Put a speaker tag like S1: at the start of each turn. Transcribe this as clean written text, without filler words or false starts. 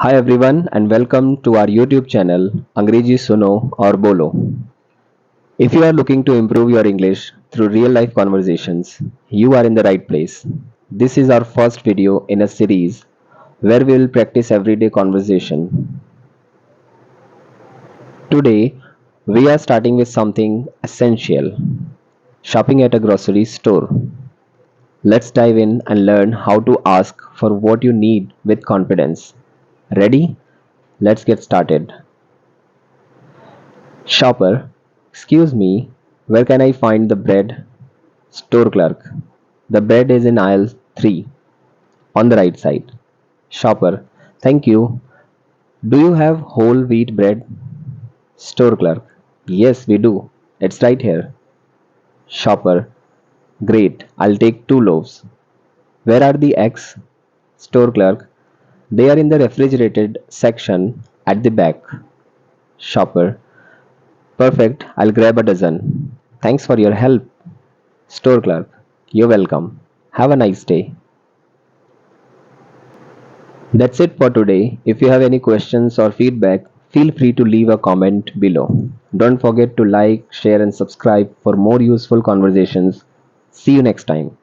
S1: Hi everyone and welcome to our YouTube channel Angrezi Suno or Bolo. If you are looking to improve your English through real life conversations, you are in the right place. This is our first video in a series where we will practice everyday conversation. Today, we are starting with something essential: shopping at a grocery store. Let's dive in and learn how to ask for what you need with confidence. Ready? Let's get started. Shopper, excuse me, where can I find the bread? Store clerk, the bread is in aisle 3, on the right side. Shopper, thank you. Do you have whole wheat bread? Store clerk, yes, we do. It's right here. Shopper, great, I'll take 2 loaves. Where are the eggs? Store clerk, they are in the refrigerated section at the back. Shopper, perfect, I'll grab a dozen. Thanks for your help. Store clerk, you're welcome. Have a nice day. That's it for today. If you have any questions or feedback, feel free to leave a comment below. Don't forget to like, share, and subscribe for more useful conversations. See you next time.